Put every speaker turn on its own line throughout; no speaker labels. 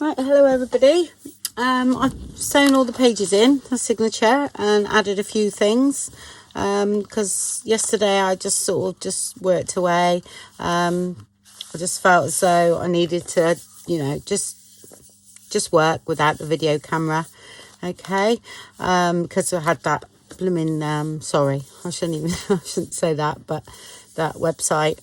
Right, hello everybody. I've sewn all the pages in, the signature, and added a few things because yesterday I just sort of just worked away. I just felt as though I needed to, just work without the video camera, okay? Because I had that blooming, sorry, I shouldn't say that, but that website.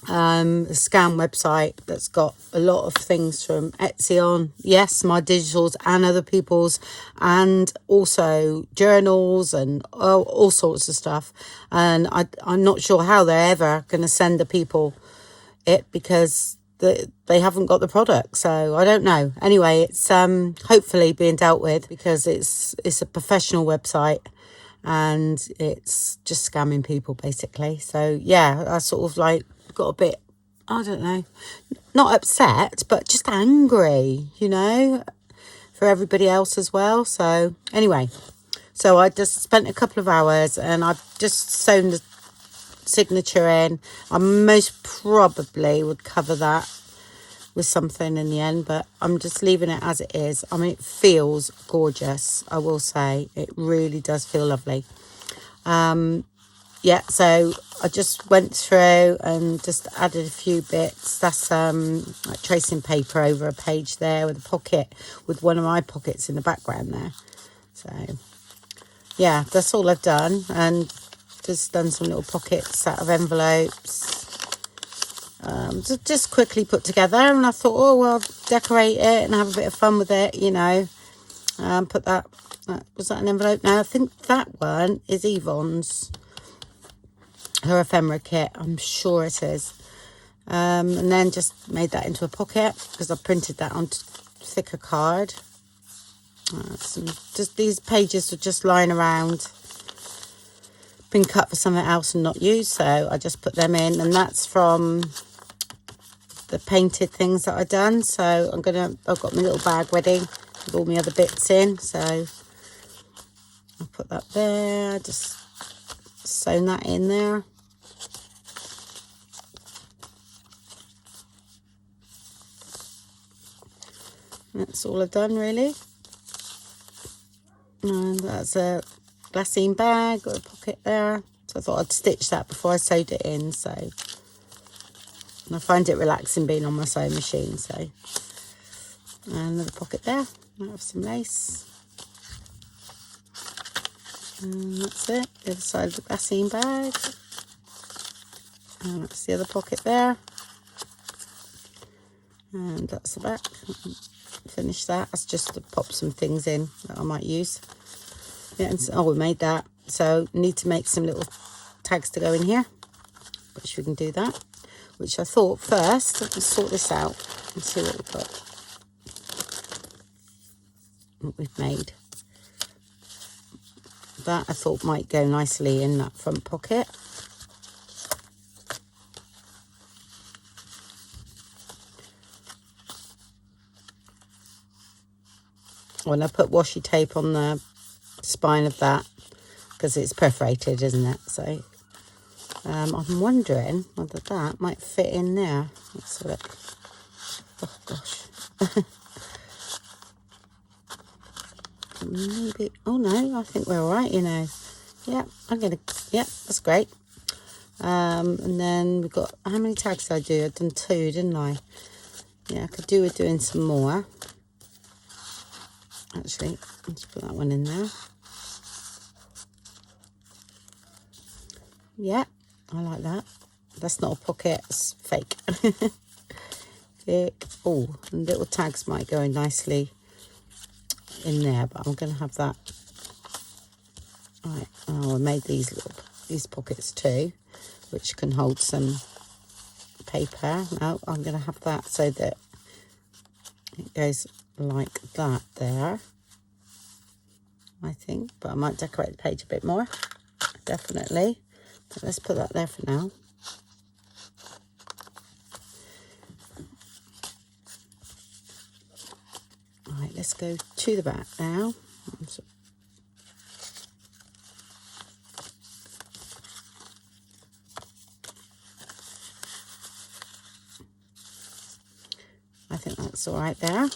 A scan website that's got a lot of things from Etsy on, yes, my digitals and other people's, and also journals and all sorts of stuff. And I'm not sure how they're ever going to send the people it because they haven't got the product, so I don't know. Anyway, it's hopefully being dealt with because it's a professional website and it's just scamming people basically. So yeah, I sort of like got a bit, I don't know, not upset, but just angry, for everybody else as well. So anyway, so I just spent a couple of hours and I've just sewn the signature in. I most probably would cover that with something in the end, but I'm just leaving it as it is. I mean, it feels gorgeous, I will say. It really does feel lovely. Yeah, so I just went through and just added a few bits. That's like tracing paper over a page there with a pocket, with one of my pockets in the background there. So yeah, that's all I've done, and just done some little pockets out of envelopes. Just quickly put together, and I thought, oh well, decorate it and have a bit of fun with it, put that, was that an envelope? No, I think that one is Yvonne's, her ephemera kit, I'm sure it is. And then just made that into a pocket because I printed that on thicker card. Just these pages are just lying around, been cut for something else and not used, so I just put them in. And that's from the painted things that I done. So I've got my little bag ready with all my other bits in, so I'll put that there. Just sewn that in there. That's all I've done really. And that's a glassine bag, got a pocket there. So I thought I'd stitch that before I sewed it in. So, and I find it relaxing being on my sewing machine. So, and another pocket there. I have some lace. And that's it. The other side of the glassine bag. And that's the other pocket there. And that's the back. Finish that. That's just to pop some things in that I might use. Yeah, and so, we made that. So need to make some little tags to go in here, which we can do that. Which I thought first, let's sort this out and see what we've got. What we've made. That I thought might go nicely in that front pocket. When I put washi tape on the spine of that, because it's perforated, isn't it? So I'm wondering whether that might fit in there. Let's have a look. Oh gosh. Maybe. Oh no, I think we're all right. Yeah, yeah, that's great. And then we've got, how many tags did I do? I've done 2, didn't I? Yeah, I could do with doing some more. Actually, let's put that one in there. Yeah, I like that. That's not a pocket, it's fake. Oh, and little tags might go in nicely in there, but I'm going to have that. Right, oh, I made these pockets too, which can hold some paper. No, I'm going to have that so that it goes like that there, I think, but I might decorate the page a bit more, definitely. But let's put that there for now. Right, let's go to the back now. I think that's all right there.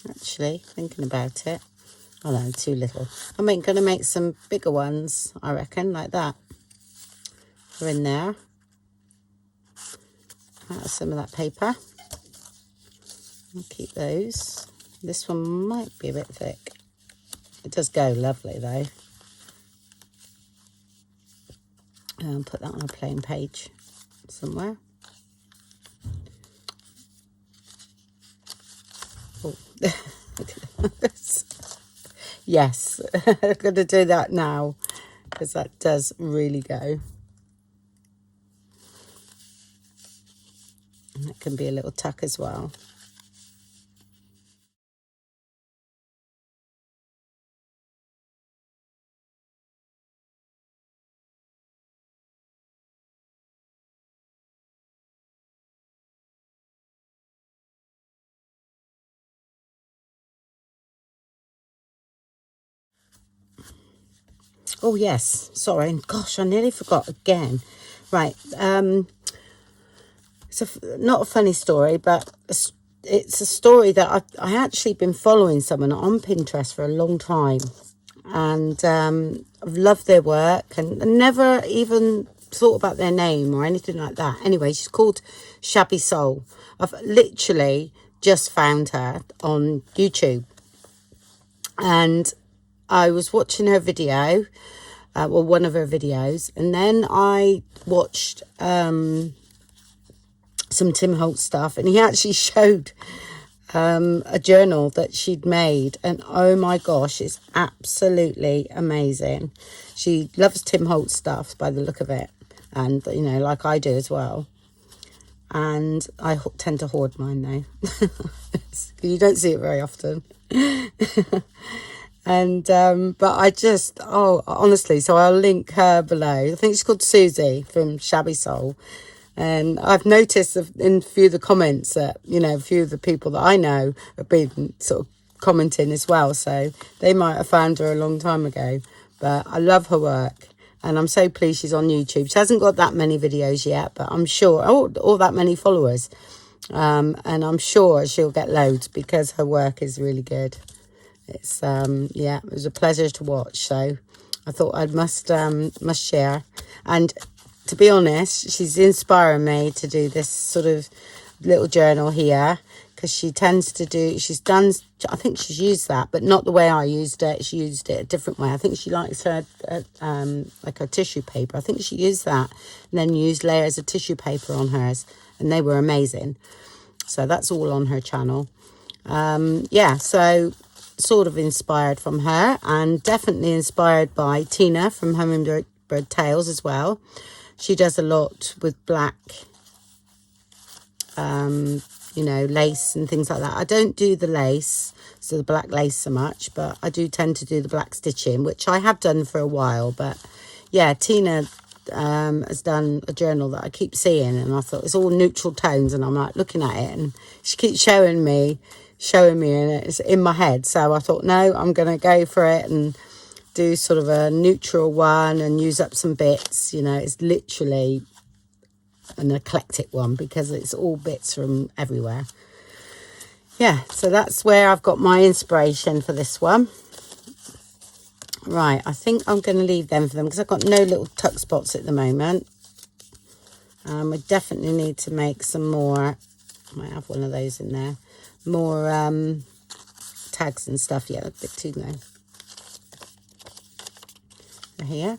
Actually, thinking about it, oh no, too little. I'm going to make some bigger ones, I reckon, like that. They're in there. Out of some of that paper. I'll keep those. This one might be a bit thick. It does go lovely though. Put that on a plain page somewhere. Oh. Yes, I'm going to do that now because that does really go. And it can be a little tuck as well. Oh yes, sorry, gosh, I nearly forgot again. Right, it's not a funny story, but it's a story that I actually been following someone on Pinterest for a long time, and I've loved their work and never even thought about their name or anything like that. Anyway, she's called SHABBYSOUL. I've literally just found her on YouTube, and I was watching her video, well, one of her videos, and then I watched some Tim Holtz stuff, and he actually showed a journal that she'd made, and oh my gosh, it's absolutely amazing. She loves Tim Holtz stuff by the look of it, and you know, like I do as well. And I tend to hoard mine though. You don't see it very often. And but I just, oh, honestly, so I'll link her below. I think she's called Susie from SHABBYSOUL. And I've noticed in a few of the comments that, you know, a few of the people that I know have been sort of commenting as well. So they might have found her a long time ago. But I love her work. And I'm so pleased she's on YouTube. She hasn't got that many videos yet, but I'm sure, or that many followers. And I'm sure she'll get loads because her work is really good. It's yeah, it was a pleasure to watch, so I thought I must share. And to be honest, she's inspiring me to do this sort of little journal here, because she tends to do, she's done, I think she's used that, but not the way I used it. She used it a different way. I think she likes her like a tissue paper. I think she used that and then used layers of tissue paper on hers, and they were amazing. So that's all on her channel. Yeah, so sort of inspired from her, and definitely inspired by Tina from Hummingbird Tales as well. She does a lot with black, you know, lace and things like that. I don't do the lace, so the black lace so much, but I do tend to do the black stitching, which I have done for a while. But yeah, Tina has done a journal that I keep seeing, and I thought it's all neutral tones, and I'm like looking at it, and she keeps showing me, and it's in my head. So I thought, no, I'm going to go for it and do sort of a neutral one and use up some bits. You know, it's literally an eclectic one because it's all bits from everywhere. Yeah, so that's where I've got my inspiration for this one. Right, I think I'm going to leave them for them because I've got no little tuck spots at the moment. We definitely need to make some more. I might have one of those in there. More tags and stuff. Yeah, a bit too low. Here.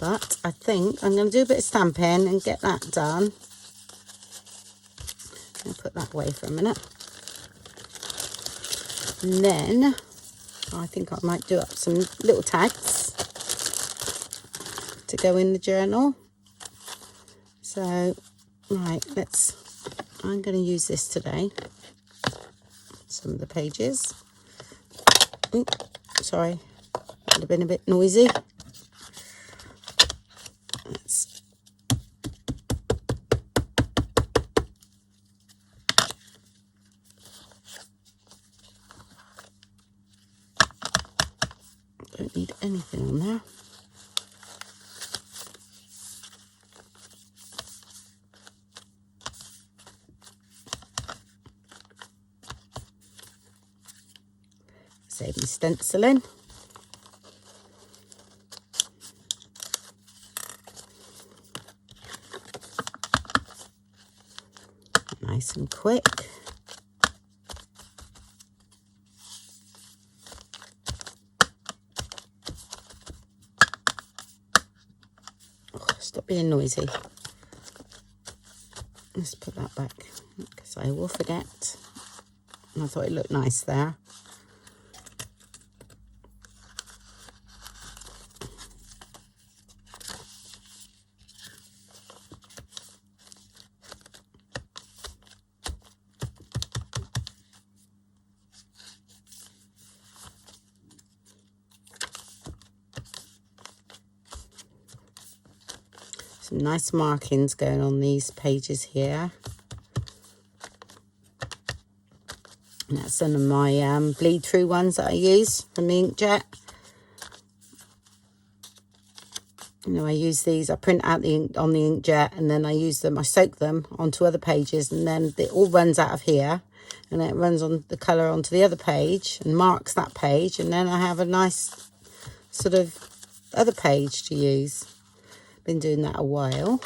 But I think I'm going to do a bit of stamping and get that done. I'll put that away for a minute. And then I think I might do up some little tags to go in the journal. So, right, I'm going to use this today. So some of the pages. Ooh, sorry, would have been a bit noisy. Let's don't need anything on there. Save me stenciling. Nice and quick. Oh, stop being noisy. Let's put that back because I will forget. I thought it looked nice there. Some nice markings going on these pages here. And that's some of my bleed through ones that I use from the Inkjet. You know, I use these, I print out the ink on the Inkjet, and then I use them, I soak them onto other pages, and then it all runs out of here, and then it runs on the colour onto the other page and marks that page, and then I have a nice sort of other page to use. Been doing that a while.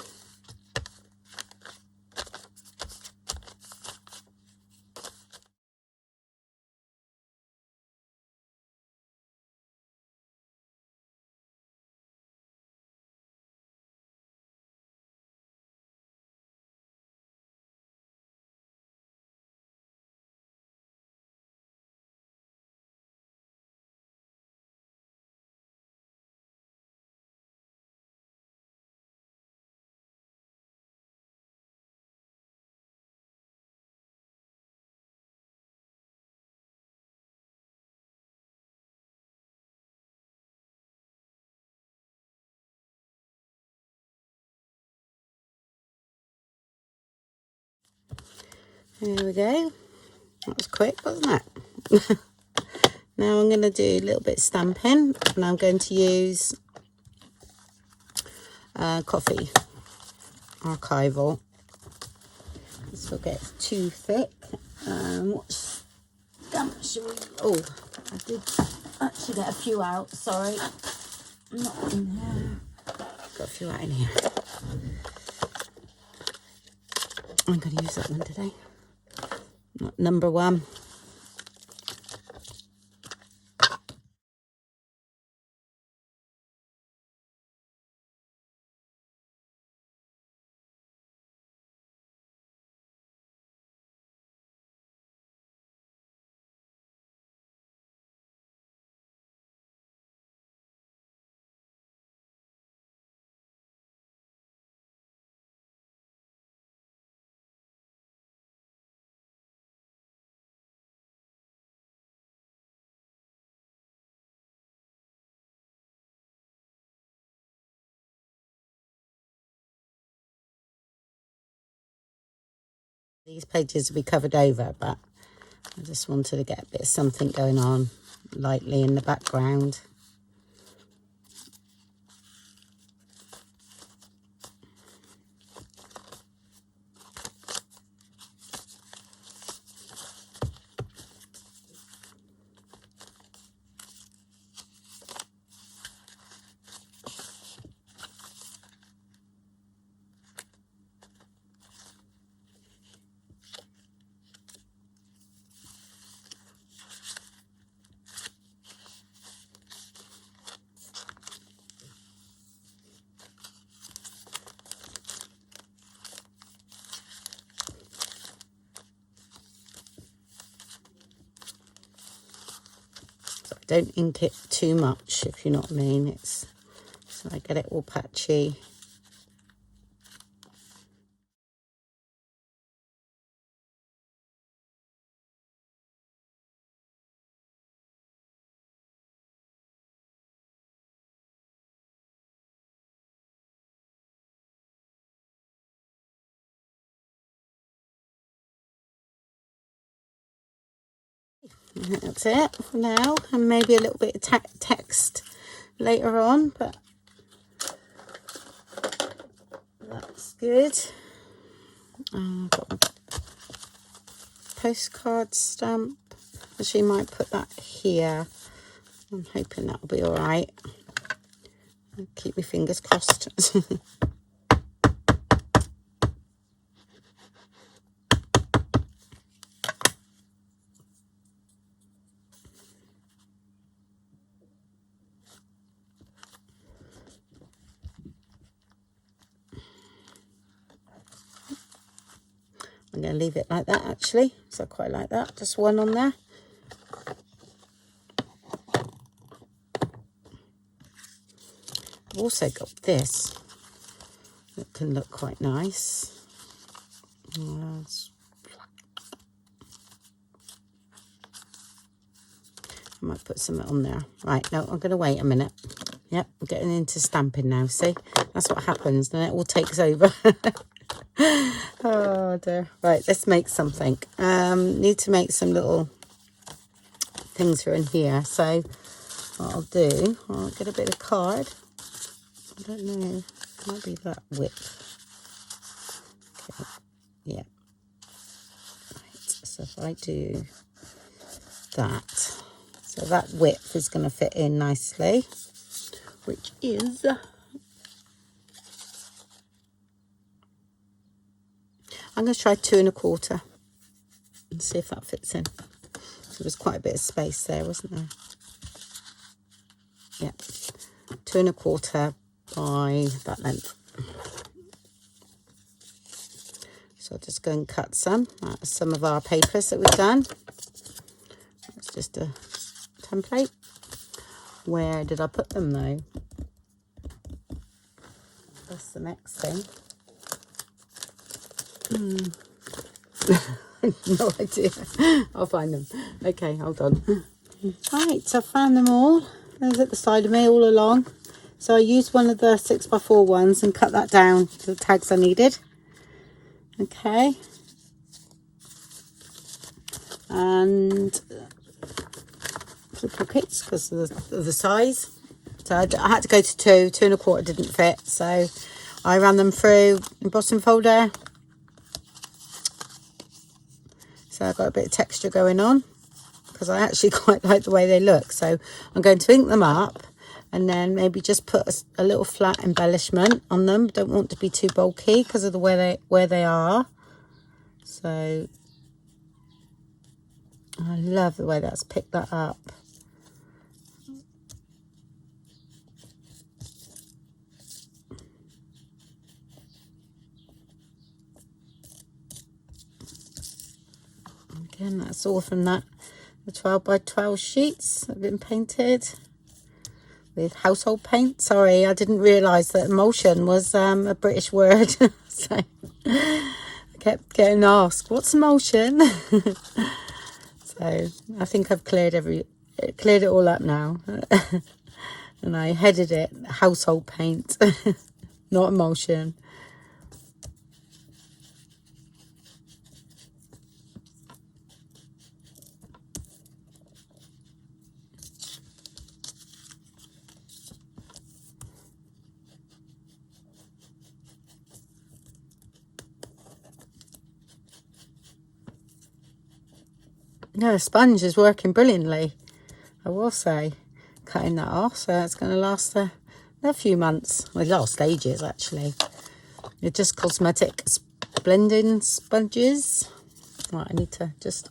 There we go. That was quick, wasn't it? Now I'm going to do a little bit of stamping, and I'm going to use coffee archival. This will get too thick. What stamp should we? Oh, I did actually get a few out. Sorry, not in here. Got a few out in here. I'm going to use that one today. Number 1. These pages will be covered over, but I just wanted to get a bit of something going on lightly in the background. Don't ink it too much, if you know what I mean. It's so I get it all patchy. I think that's it for now, and maybe a little bit of text later on, but that's good. I've got my postcard stamp. Actually, might put that here. I'm hoping that'll be all right. Keep my fingers crossed. I'm going to leave it like that, actually, so I quite like that. Just one on there. I've also got this that can look quite nice. I might put some on there. Right, no, I'm going to wait a minute. Yep, I'm getting into stamping now, see? That's what happens, then it all takes over. Oh dear. Right, let's make something. Need to make some little things for in here. So what I'll do, I'll get a bit of card. I don't know, might be that width. Okay, yeah. Right, so if I do that, so that width is going to fit in nicely, which is, I'm going to try 2 1/4 and see if that fits in. So there's quite a bit of space there, wasn't there? Yeah, 2 1/4 by that length. So I'll just go and cut some of our papers that we've done. It's just a template. Where did I put them though? That's the next thing. No idea. I'll find them. Okay, hold on. Right, so I found them all. There's at the side of me all along. So I used one of the 6x4 ones and cut that down to the tags I needed. Okay. And for the pockets, because of the size. So I had to go to 2. 2 1/4 didn't fit. So I ran them through embossing folder. So I've got a bit of texture going on, because I actually quite like the way they look. So I'm going to ink them up and then maybe just put a little flat embellishment on them. Don't want to be too bulky because of the way where they are. So I love the way that's picked that up. Again, that's all from the 12x12 sheets that have been painted with household paint. Sorry, I didn't realise that emulsion was a British word. So I kept getting asked, what's emulsion? So I think I've cleared it all up now. And I headed it household paint, not emulsion. No, the sponge is working brilliantly, I will say. Cutting that off, so it's going to last a few months. Well, it lasts ages, actually. They're just cosmetic blending sponges. Right, I need to just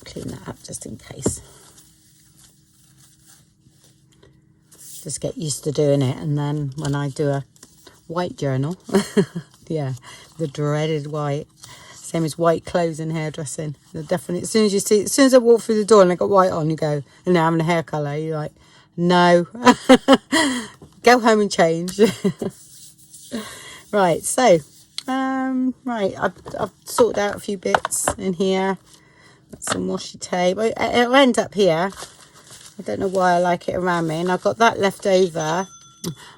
clean that up just in case. Just get used to doing it, and then when I do a white journal, yeah, the dreaded white. Same as white clothes and hairdressing. They're definitely, as soon as I walk through the door and I got white on, you go, and now I'm in a hair colour. You're like, no, go home and change. Right, so, right, I've sorted out a few bits in here. Got some washi tape. It'll end up here. I don't know why I like it around me. And I've got that left over.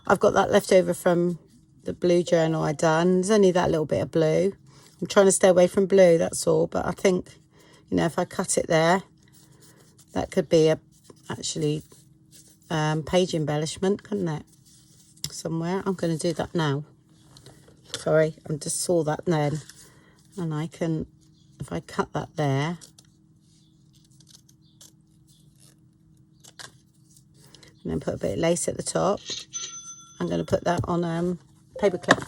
I've got that left over from the blue journal I done. There's only that little bit of blue. I'm trying to stay away from blue, that's all. But I think, you know, if I cut it there, that could be a actually page embellishment, couldn't it? Somewhere. I'm going to do that now. Sorry, I just saw that then. And I can, if I cut that there, and then put a bit of lace at the top, I'm going to put that on paper clip.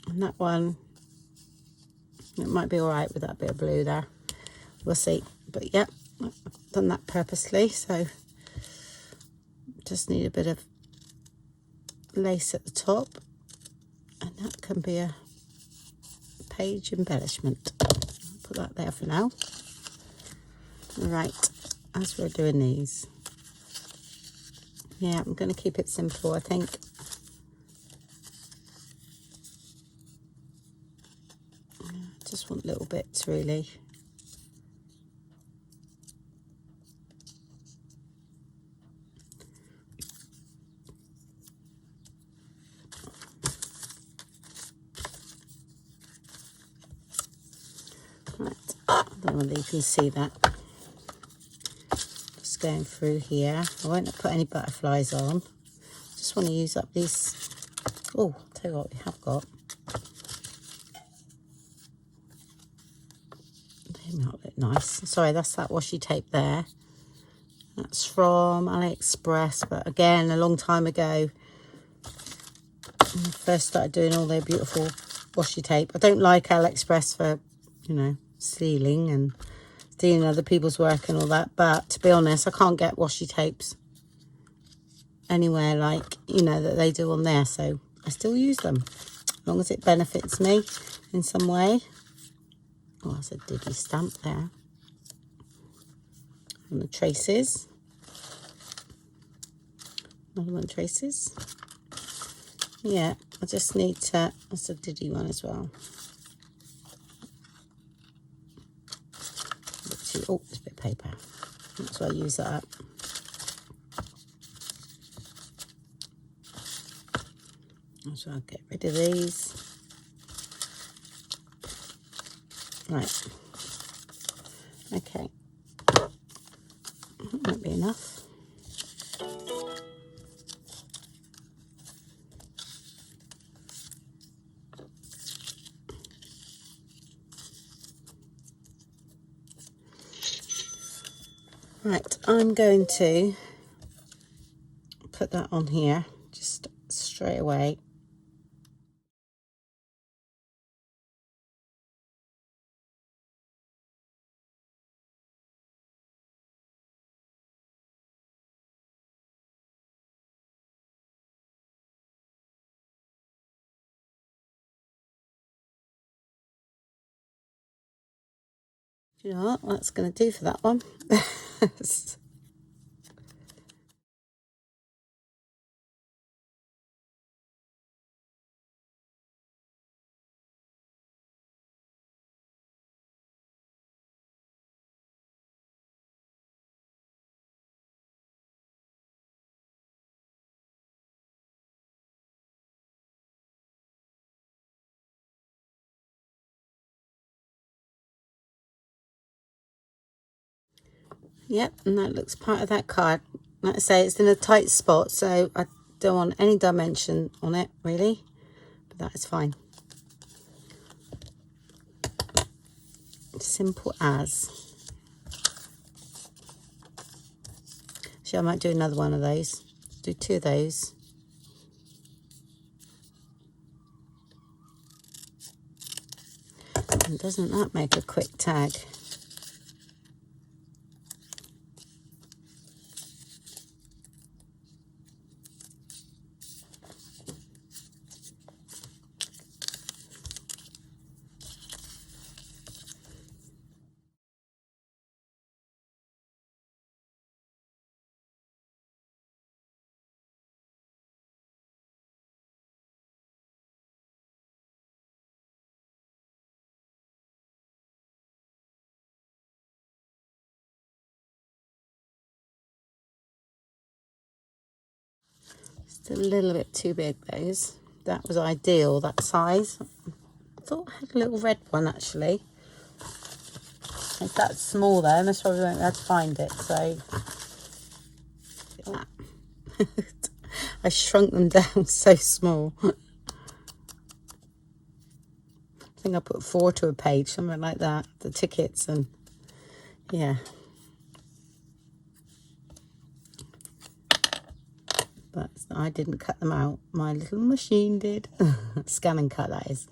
And that one, it might be all right with that bit of blue there. We'll see. But yeah, I've done that purposely, so just need a bit of lace at the top, and that can be a page embellishment. I'll put that there for now. Right, as we're doing these, yeah, I'm going to keep it simple, I think. Just want little bits, really. Right, I don't know whether you can see that. Just going through here. I won't put any butterflies on. Just want to use up these. Oh, tell you what we have got. They might look nice. Sorry, that's that washi tape there. That's from AliExpress, but again, a long time ago, when I first started doing all their beautiful washi tape. I don't like AliExpress for, you know, stealing and stealing other people's work and all that, but to be honest, I can't get washi tapes anywhere like, you know, that they do on there, so I still use them, as long as it benefits me in some way. Oh, that's a diggy stamp there. And the traces. Another one, traces. Yeah, I just need to, that's a diddy one as well. Oh, there's a bit of paper. That's why I use that up. So I'll get rid of these. Right. Okay. That might be enough. Right, I'm going to put that on here just straight away. Do you know what that's going to do for that one? Yep, and that looks part of that card. Like I say, it's in a tight spot, so I don't want any dimension on it, really. But that is fine. Simple as. So I might do another one of those. Do two of those. And doesn't that make a quick tag? Just a little bit too big, those. that was ideal, that size. I thought I had a little red one actually. If that's small then, I probably won't be able to find it. So I shrunk them down so small. I think I put 4 to a page, something like that. The tickets and yeah. But I didn't cut them out. My little machine did. Scan and cut, that is.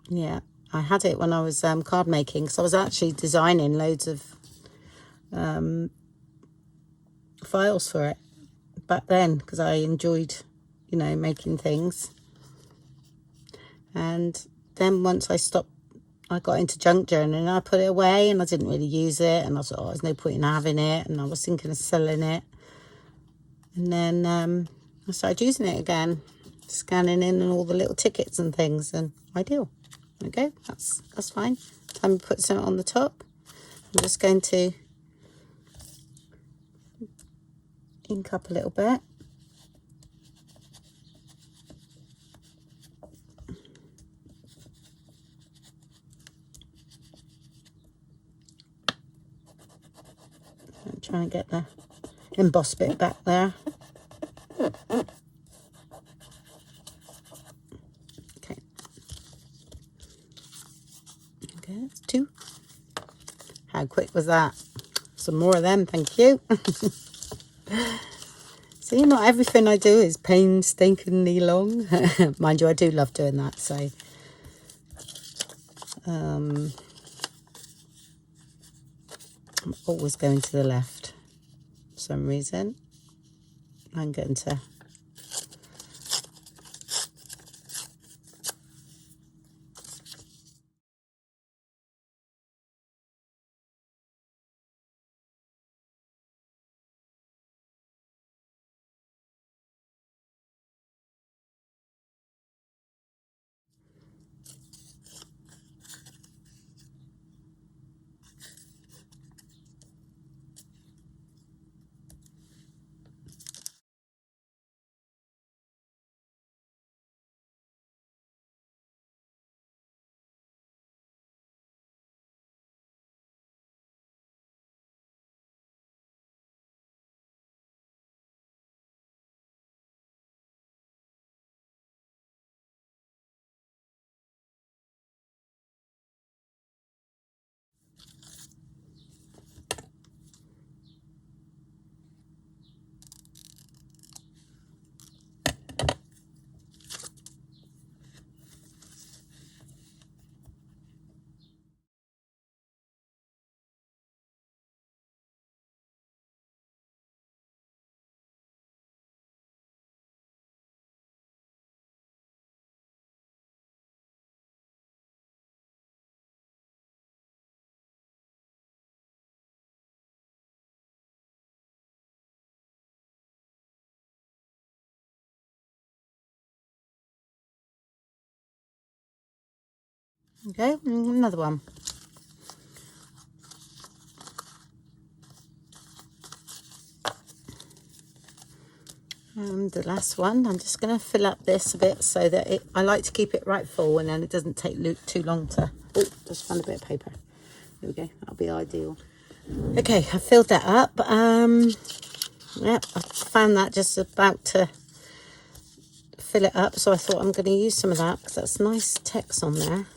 Yeah, I had it when I was card making, because I was actually designing loads of files for it back then, because I enjoyed, you know, making things. And then once I stopped, I got into junk journaling and I put it away and I didn't really use it. And I thought, oh, there's no point in having it. And I was thinking of selling it. And then I started using it again, scanning in and all the little tickets and things, and ideal. Okay, that's fine. Time to put some on the top. I'm just going to ink up a little bit. I'm trying to get the emboss bit back there. Okay. Okay, that's 2. How quick was that? Some more of them, thank you. See, not everything I do is painstakingly long. Mind you, I do love doing that, so I'm always going to the left for some reason. I'm going to okay, another one. And the last one, I'm just going to fill up this a bit so that I like to keep it right full and then it doesn't take too long to... Oh, just found a bit of paper. There we go, that'll be ideal. Okay, I filled that up. Yep, I found that just about to fill it up, so I thought I'm going to use some of that because that's nice text on there.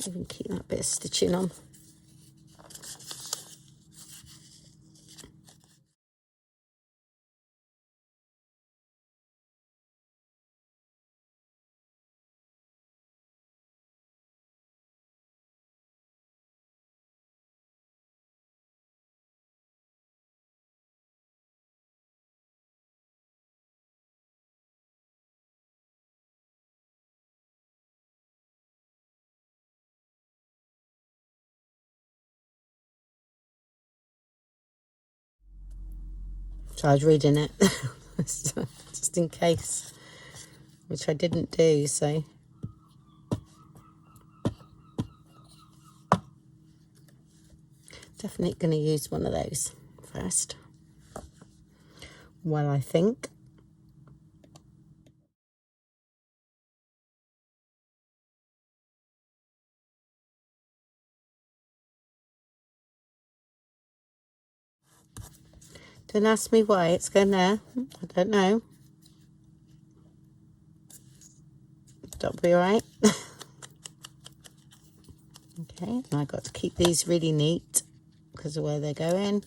Even keep that bit of stitching on. So I was reading it just in case, which I didn't do, so Definitely going to use one of those first. Well, I think. Don't ask me why it's going there. I don't know. That'll be all right. Okay, and I've got to keep these really neat because of where they're going.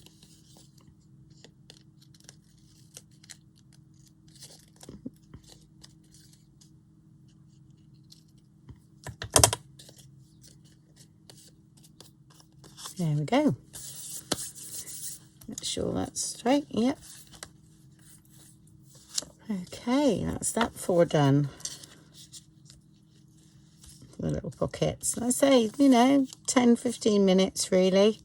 There we go. Make sure that's straight. Yep. Okay, that's that 4 done. The little pockets. I say, you know, 10-15 minutes really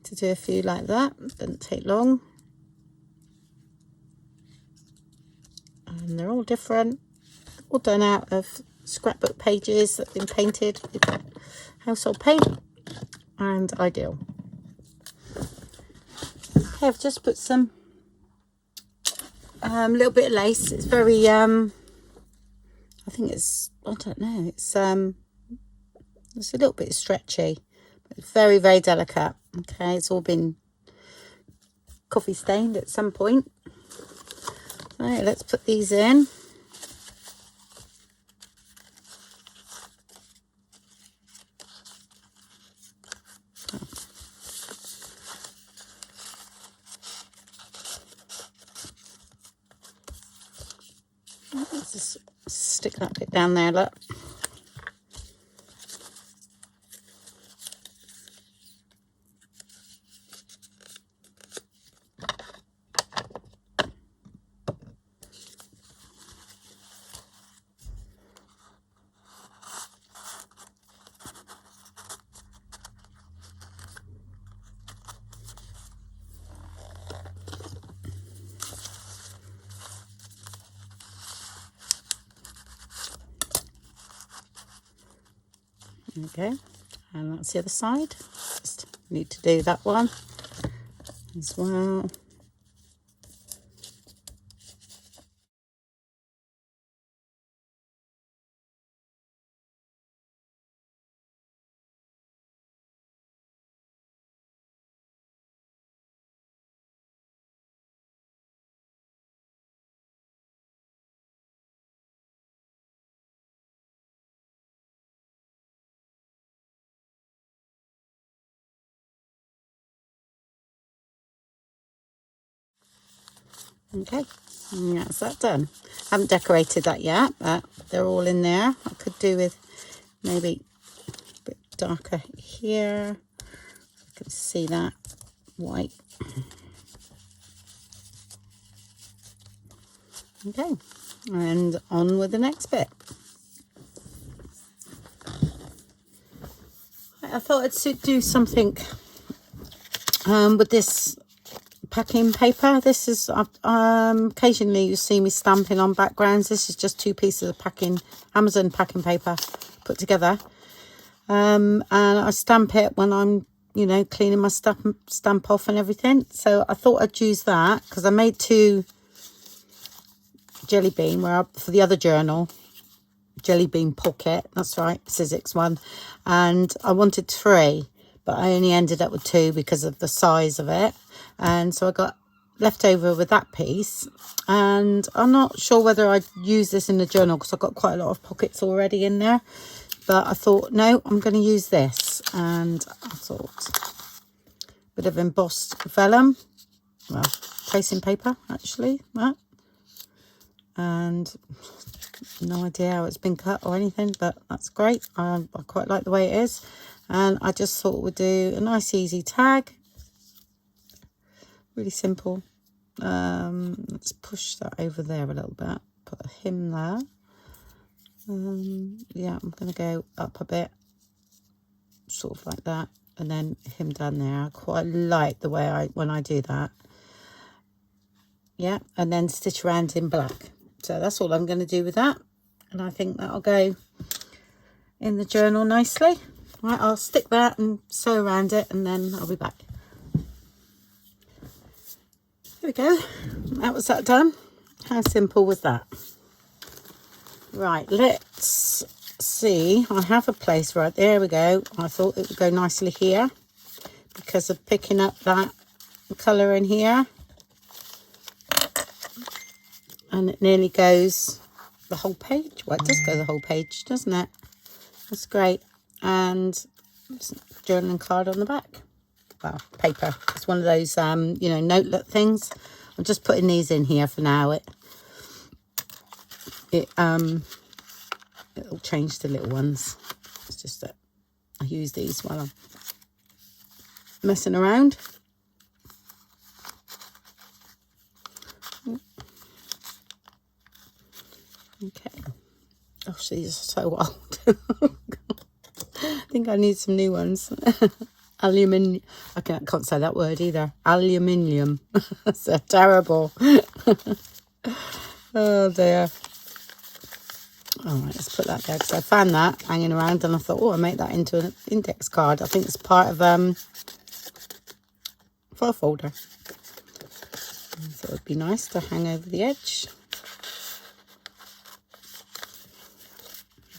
to do a few like that. Doesn't take long. And they're all different, all done out of scrapbook pages that have been painted with household paint, and ideal. Okay, I've just put some little bit of lace. It's very I think it's, I don't know, it's a little bit stretchy, but it's very, very delicate. Okay, it's all been coffee stained at some point. Right, let's put these in. Let's just stick that bit down there, look. Okay, and that's the other side. Just need to do that one as well. Okay, and that's that done. I haven't decorated that yet, but they're all in there. I could do with maybe a bit darker here. You can see that white. Okay, and on with the next bit. I thought I'd do something with this packing paper. This is occasionally you see me stamping on backgrounds. This is just 2 pieces of Amazon packing paper put together, and I stamp it when I'm, you know, cleaning my stamp off and everything. So I thought I'd use that because I made 2 jelly bean for the other journal, jelly bean pocket, that's right, Sizzix one, and I wanted 3, but I only ended up with 2 because of the size of it. And so I got left over with that piece, and I'm not sure whether I'd use this in the journal because I've got quite a lot of pockets already in there, but I thought, no, I'm going to use this. And I thought a bit of embossed vellum, well, tracing paper actually, that, and no idea how it's been cut or anything, but that's great. I quite like the way it is, and I just thought we'd do a nice easy tag. Really simple. Let's push that over there a little bit, put a hem there. Yeah, I'm going to go up a bit, sort of like that, and then hem down there. I quite like the way when I do that. Yeah, and then stitch around in black. So that's all I'm going to do with that, and I think that'll go in the journal nicely. Right, I'll stick that and sew around it, and then I'll be back. we go. That was that done. How simple was that? Right, let's see. I have a place right there. We go. I thought it would go nicely here because of picking up that colour in here, and it nearly goes the whole page. Well, it does go the whole page, doesn't it? That's great. And journaling card on the back. Well, paper. It's one of those you know, notelet things. I'm just putting these in here for now. It'll change to little ones. It's just that I use these while I'm messing around. Okay. Gosh, these are so old. I think I need some new ones. Aluminium. I can't say that word either. Aluminium. So terrible. Oh dear. All right, let's put that there because I found that hanging around and I thought, oh, I'll make that into an index card. I think it's part of file folder. So it would be nice to hang over the edge.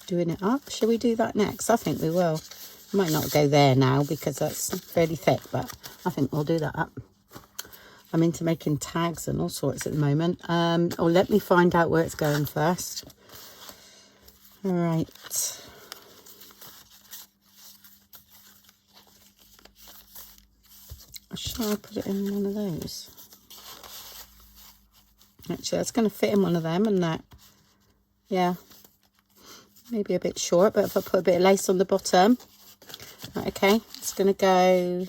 Doing it up. Shall we do that next? I think we will. I might not go there now because that's fairly thick, but I think we'll do that up. I'm into making tags and all sorts at the moment. Or let me find out where it's going first. All right. Shall I put it in one of those? Actually, that's going to fit in one of them, and that. Yeah. Maybe a bit short, but if I put a bit of lace on the bottom. Right, okay, it's going to go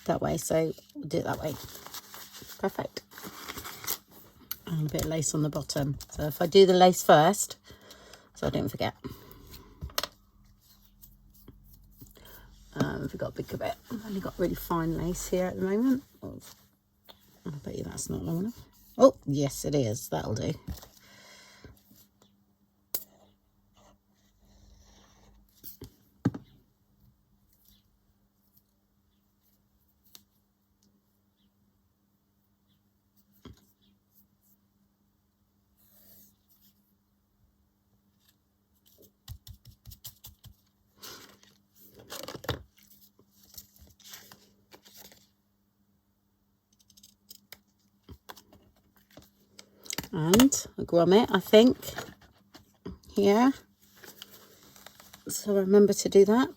that way, so we'll do it that way. Perfect. And a bit of lace on the bottom. So if I do the lace first, so I don't forget. We've got a bigger bit. I've only got really fine lace here at the moment. Oh, I bet you that's not long enough. Oh, yes it is. That'll do. And a grommet, I think, here. So remember to do that.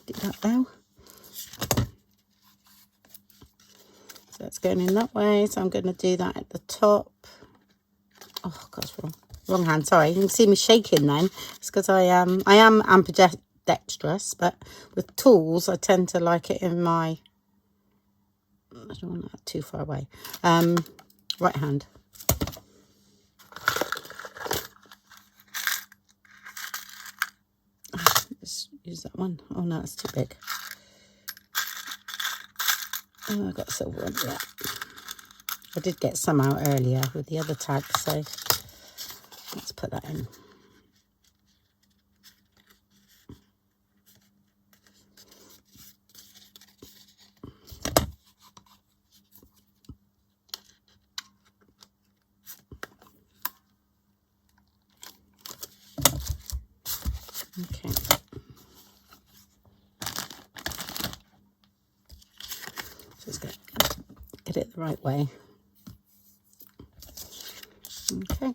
Do that now. So it's going in that way. So I'm going to do that at the top. Oh, gosh, wrong hand. Sorry, you can see me shaking then. It's because I am ambidextrous, but with tools, I tend to like it in my. I don't want that too far away. Right hand. Let's use that one. Oh no, it's too big. Oh, I got silver on that. I did get some out earlier with the other tag, so let's put that in. Okay. Just get it the right way. Okay.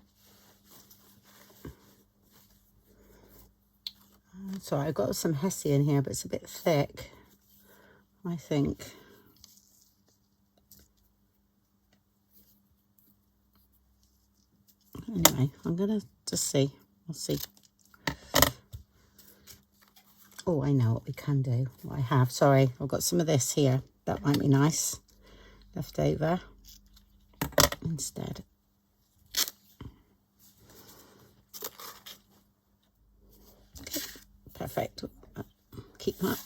Sorry, I've got some Hesse in here, but it's a bit thick, I think. Anyway, I'm going to just see. We'll see. Oh, I know what we can do. What I have. Sorry, I've got some of this here. That might be nice. Left over instead. Okay, perfect. Keep that.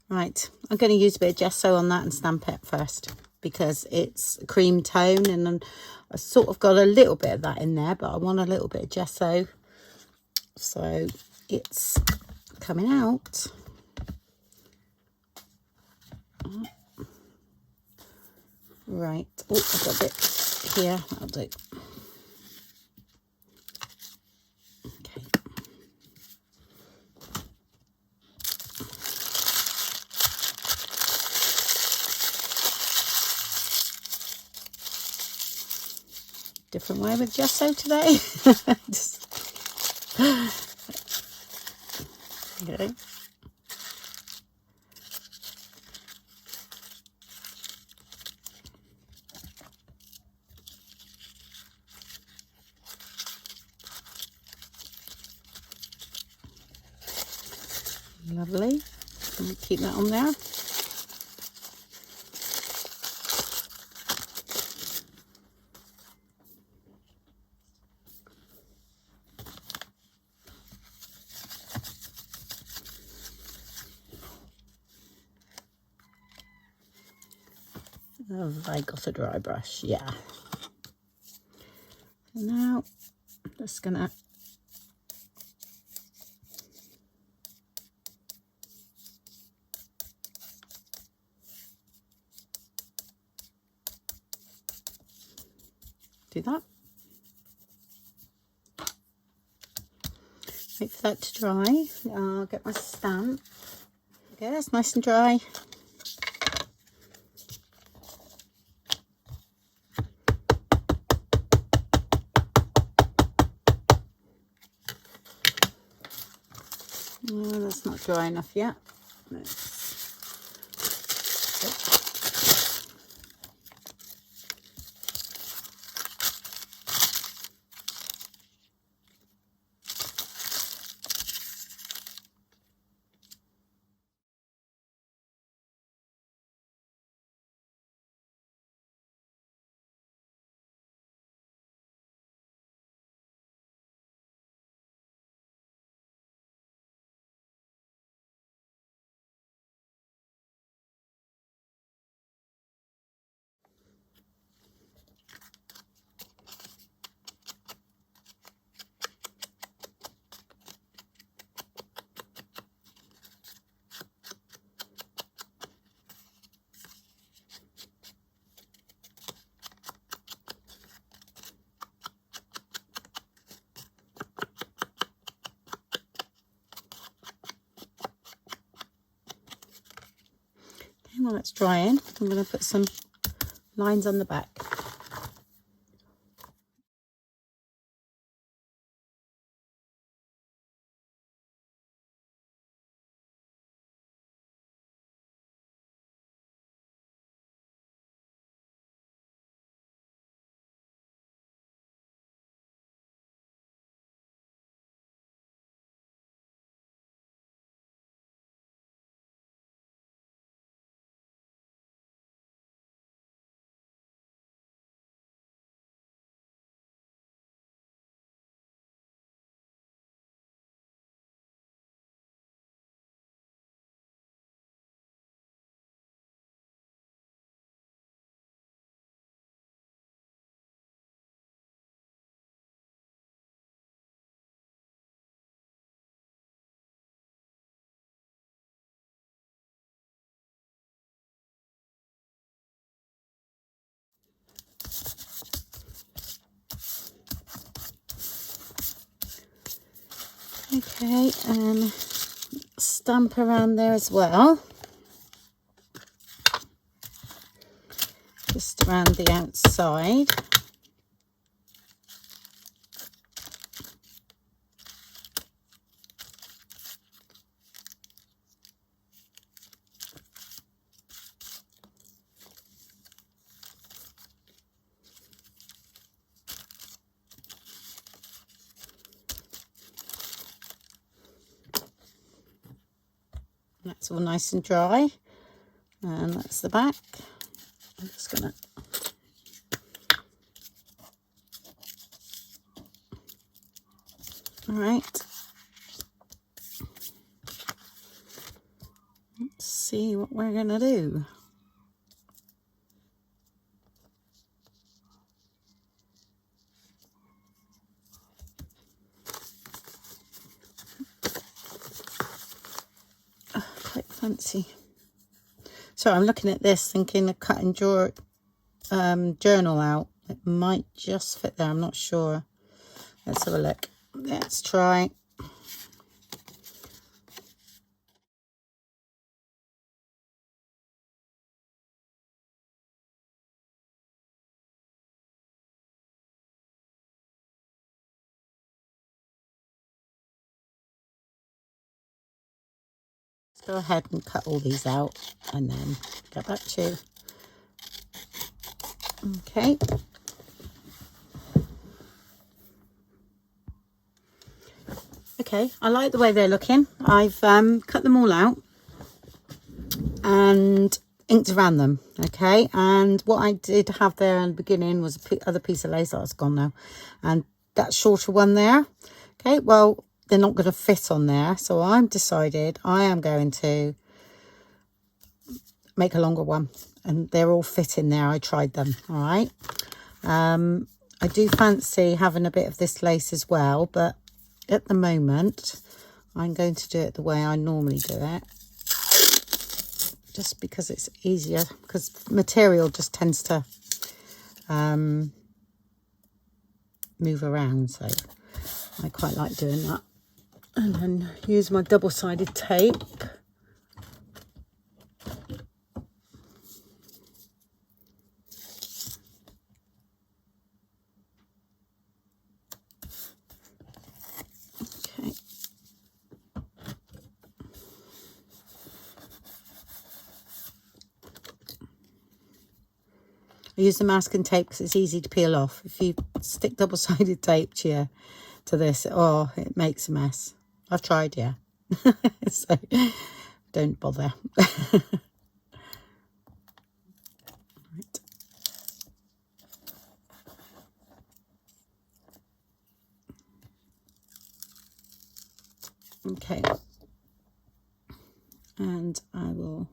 Right, I'm going to use a bit of gesso on that and stamp it first because it's a cream tone and I sort of got a little bit of that in there, but I want a little bit of gesso. So it's coming out. Right. Oh, I've got a bit here. That'll do. Okay. Different way with gesso today. Okay. Lovely. I'll keep that on there. Have I got a dry brush? Yeah. Now I'm just gonna do that. Wait for that to dry. I'll get my stamp. Okay, that's nice and dry. Oh, that's not dry enough yet. While it's drying, I'm going to put some lines on the back. Okay, and stamp around there as well. Just around the outside. That's all nice and dry, and that's the back. I'm just gonna all right, let's see what we're gonna do. Quite fancy. So I'm looking at this thinking of cutting journal out. It might just fit there, I'm not sure. Let's have a look. Let's try. Let's go ahead and cut all these out and then get back to you. Okay. Okay, I like the way they're looking. I've cut them all out and inked around them. Okay, and what I did have there in the beginning was other piece of lace that's gone now, and that shorter one there. Okay, well, they're not going to fit on there, so I've decided I am going to make a longer one, and they're all fit in there. I tried them. All right. I do fancy having a bit of this lace as well, but at the moment I'm going to do it the way I normally do it, just because it's easier, because material just tends to move around, so I quite like doing that. And then use my double-sided tape. I use the masking tape because it's easy to peel off. If you stick double-sided tape to this, oh, it makes a mess. I've tried, yeah. So don't bother. Right. Okay. And I will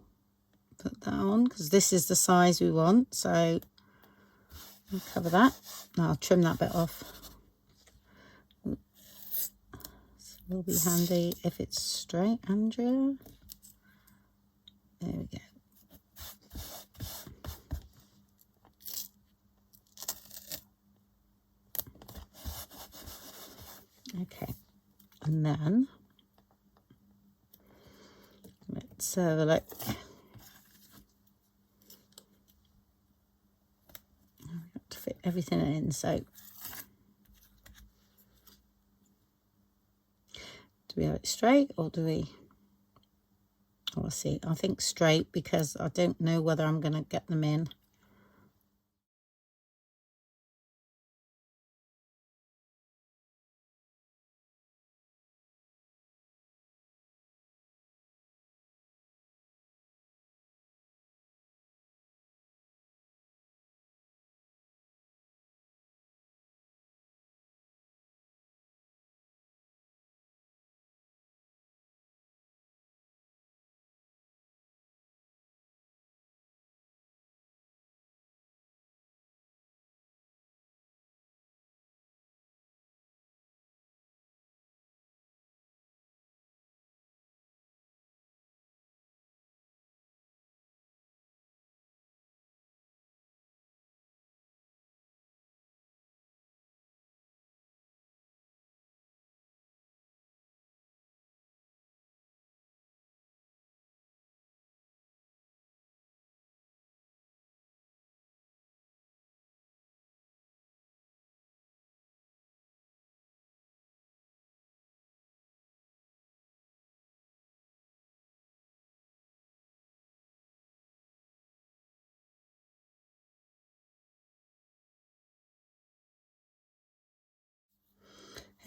put that on because this is the size we want. So I'll cover that. I'll trim that bit off. This will be handy if it's straight, Andrea. There we go. Okay, and then let's have a look. I've got to fit everything in, so do we have it straight or do we? Oh, let's see. I think straight because I don't know whether I'm going to get them in.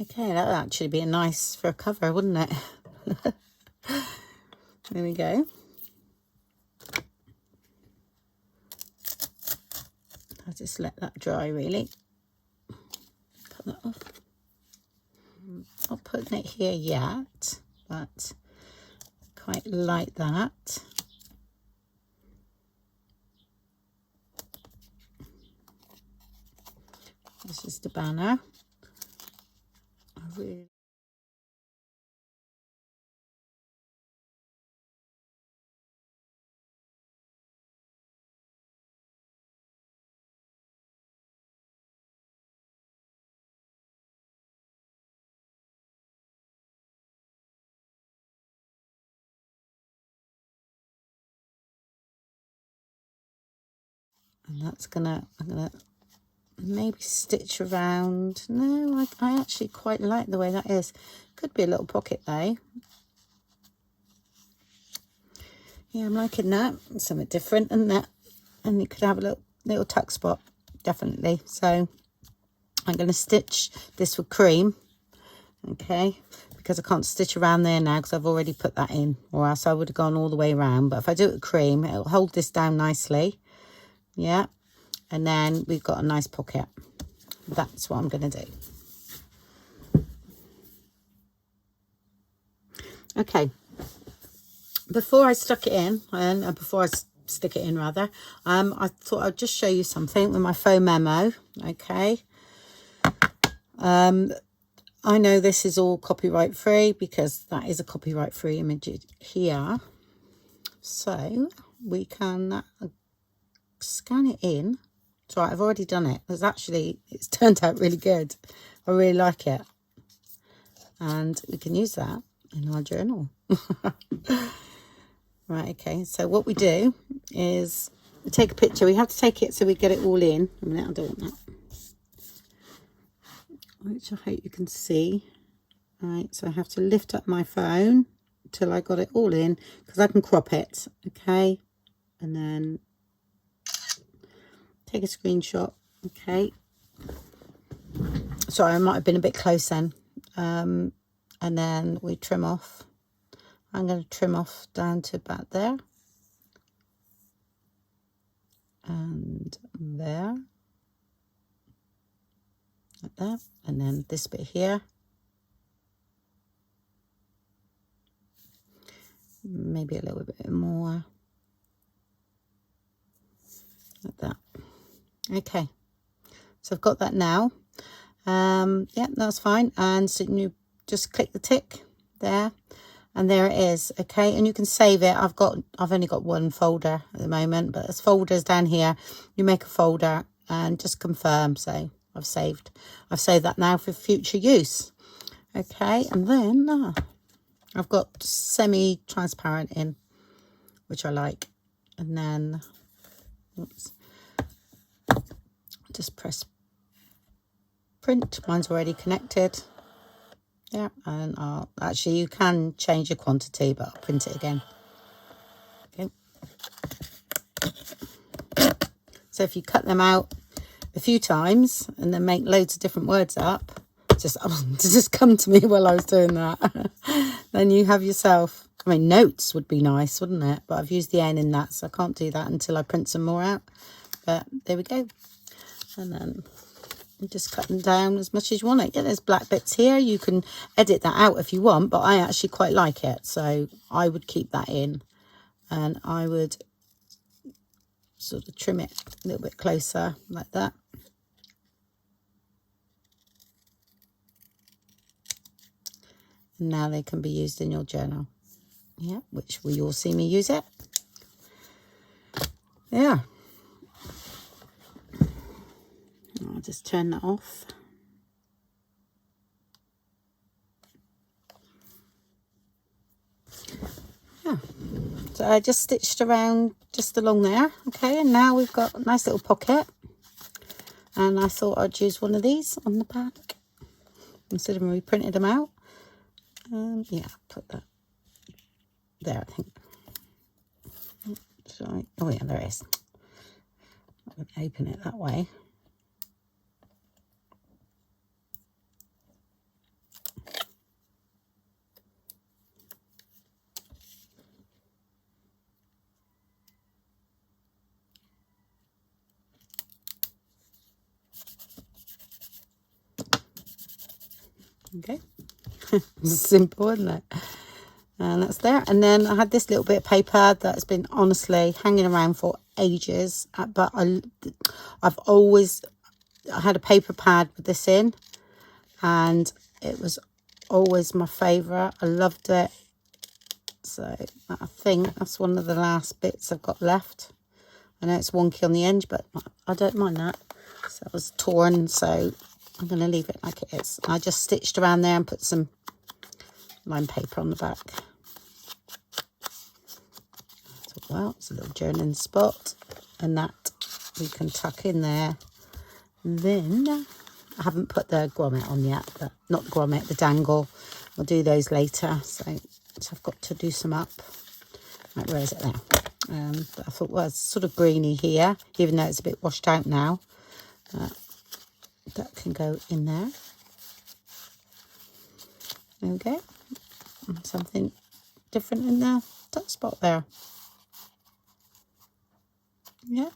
Okay, that would actually be nice for a cover, wouldn't it? There we go. I'll just let that dry, really. Cut that off. I'm not putting it here yet, but quite like that. This is the banner. I really And that's gonna, I'm gonna maybe stitch around. No, I actually quite like the way that is. Could be a little pocket though. Yeah, I'm liking that. Something different, isn't it? And you could have a little tuck spot, definitely. So I'm going to stitch this with cream, okay, because I can't stitch around there now because I've already put that in, or else I would have gone all the way around. But if I do it with cream, it'll hold this down nicely. Yeah, and then we've got a nice pocket. That's what I'm going to do. Okay, before I stuck it in, and before I stick it in rather, I thought I'd just show you something with my faux memo. Okay, I know this is all copyright free because that is a copyright free image here, so we can scan it in. It's right, I've already done it. It's turned out really good. I really like it, and we can use that in our journal. Right, okay, so what we do is we take a picture. We have to take it so we get it all in. A minute, I don't want that, which I hope you can see. Right, so I have to lift up my phone till I got it all in, because I can crop it, okay, and then take a screenshot. Okay, sorry, I might have been a bit close then. And then we trim off. I'm going to trim off down to about there and there, like that, and then this bit here, maybe a little bit more, like that. Okay, so I've got that now. Yeah, that's fine. And so you just click the tick there, and there it is. Okay, and you can save it. I've only got one folder at the moment, but there's folders down here. You make a folder and just confirm. So I've saved that now for future use. Okay, and then I've got semi-transparent in, which I like, and then oops, just press print. Mine's already connected. Yeah, and actually you can change the quantity, but I'll print it again. Okay, so if you cut them out a few times and then make loads of different words up, just come to me while I was doing that. Then you have yourself, I mean, notes would be nice, wouldn't it? But I've used the N in that, so I can't do that until I print some more out. But there we go. And then you just cut them down as much as you want it. Yeah, there's black bits here. You can edit that out if you want, but I actually quite like it, so I would keep that in, and I would sort of trim it a little bit closer like that. And now they can be used in your journal. Yeah, which will you all see me use it? Yeah. I'll just turn that off. Yeah, so I just stitched around just along there. Okay, and now we've got a nice little pocket, and I thought I'd use one of these on the back instead of when we printed them out. Yeah, put that there, I think. Sorry. Oh yeah, there it is. I'm going to open it that way. Okay, simple, isn't it? And that's there. And then I had this little bit of paper that's been honestly hanging around for ages, but I've always had a paper pad with this in, and it was always my favorite. I loved it. So I think that's one of the last bits I've got left. I know it's wonky on the edge, but I don't mind that. So it was torn, so I'm going to leave it like it is. I just stitched around there and put some line paper on the back. So, well, it's a little journaling spot, and that we can tuck in there. And then I haven't put the grommet on yet, but not the grommet, the dangle. I'll do those later. So I've got to do some up. Right, where is it now? But I thought, well, it's sort of greeny here, even though it's a bit washed out now. That can go in there. There we go. And something different in there. That spot there. Yeah.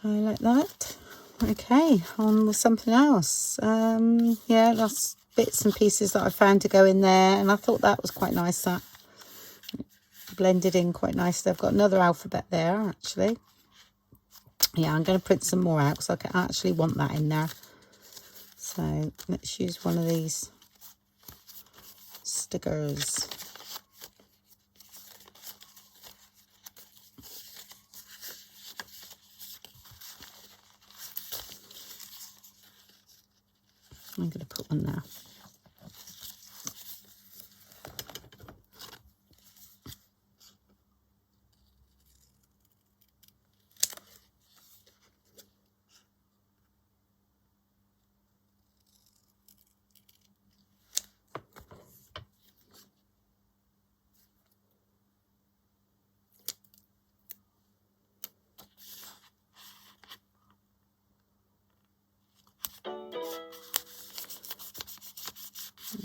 I like that. Okay, on with something else. Yeah, that's bits and pieces that I found to go in there, and I thought that was quite nice. That blended in quite nicely. I've got another alphabet there, actually. Yeah, I'm going to print some more out because I actually want that in there. So let's use one of these stickers. I'm going to put one there.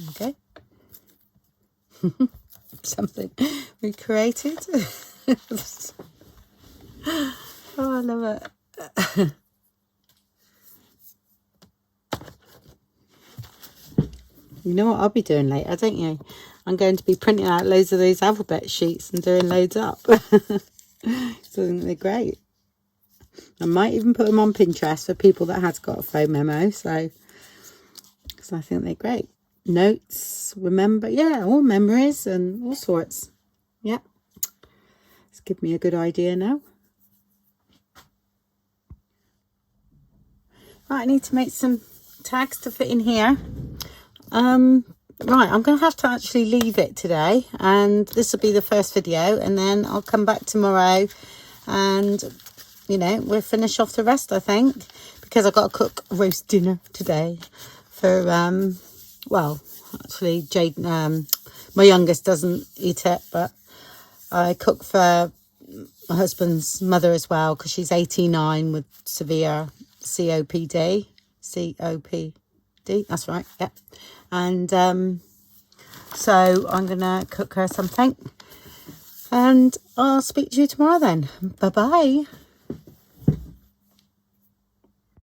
Okay. Something we created. Oh, I love it. You know what I'll be doing later, don't you? I'm going to be printing out loads of those alphabet sheets and doing loads up. So I think they're great. I might even put them on Pinterest for people that has got a phone memo. So, because I think they're great. Notes, remember, yeah, all memories and all sorts. Yeah. It's given me a good idea now. Right, I need to make some tags to fit in here. Right, I'm going to have to actually leave it today, and this will be the first video, and then I'll come back tomorrow and, you know, we'll finish off the rest, I think, because I've got to cook roast dinner today for, well, actually, Jade, my youngest doesn't eat it, but I cook for my husband's mother as well, because she's 89 with severe COPD, that's right, yeah. And so I'm gonna cook her something, and I'll speak to you tomorrow then. Bye bye.